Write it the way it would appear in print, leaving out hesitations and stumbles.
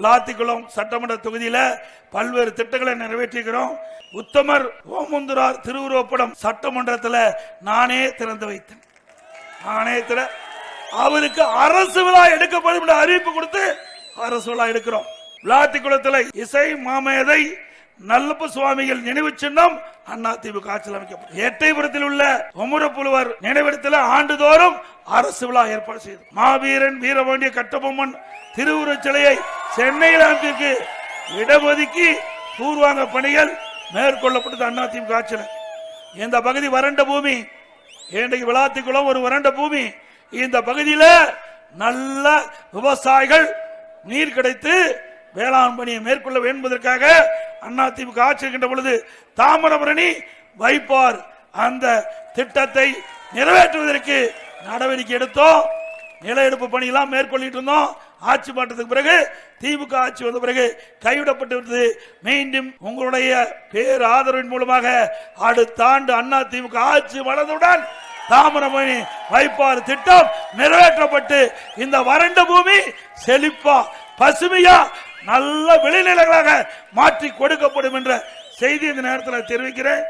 விளாத்திக்குளம் சட்டமன்ற தொகுதியில பல்வேறு திட்டங்களை நிறைவேற்றிக்கிறோம். உத்தமர் ஓமுந்துரார் திருவுருவப்படம் சட்டமன்றத்தில் நானே திறந்து வைத்தேன். அவருக்கு அரசு விழா எடுக்கப்படும் என்ற அறிவிப்பு கொடுத்து அரசு விழா எடுக்கிறோம். விளாத்திக்குளத்தில் இசை மாமேதை நல்லப்ப சுவாமிகள் நினைவு சின்னம் அதிமுக ஆட்சியில் அமைக்கப்படும். எட்டயபுரத்தில் உள்ள ஒமுரப்புலவர் நினைவிடத்தில் ஆண்டுதோறும் அரசு விழா ஏற்பாடு செய்து மாவீரன் வீரபாண்டிய கட்டபொம்மன் திருவுருவச் சிலையை சென்னையில் அமைப்பிற்கு இடஒதுக்கி பூர்வாங்க பணிகள் மேற்கொள்ளப்பட்டது அதிமுக ஆட்சியில். இந்த பகுதி வறண்ட பூமி. இன்றைக்கு விளாத்திக்குளம் ஒரு வறண்ட பூமி. இந்த பகுதியில் நல்ல விவசாயிகள் நீர் கிடைத்து வேளாண் பணியை மேற்கொள்ள என்பதற்காக அதிமுக ஆட்சி இருக்கின்ற பொழுது தாமிரபரணி வைப்பார் அந்த திட்டத்தை நிறைவேற்றுவதற்கு நடவடிக்கை எடுத்தோம். நில எடுப்பு பணியெல்லாம் மேற்கொள்ளிட்டு இருந்தோம். ஆட்சி மாற்றத்துக்கு பிறகு திமுக ஆட்சி வந்த பிறகு கைவிடப்பட்டு மீண்டும் உங்களுடைய பேர் ஆதரவின் மூலமாக அடுத்த ஆண்டு அதிமுக ஆட்சி வளர்ந்தவுடன் தாமிரபரணி வைப்பார் திட்டம் நிறைவேற்றப்பட்டு இந்த வறண்ட பூமி செழிப்பா பசுமையா நல்ல விளைநிலங்களாக மாற்றி கொடுக்கப்படும் என்ற செய்தி இந்த நேரத்தில் தெரிவிக்கிறேன்.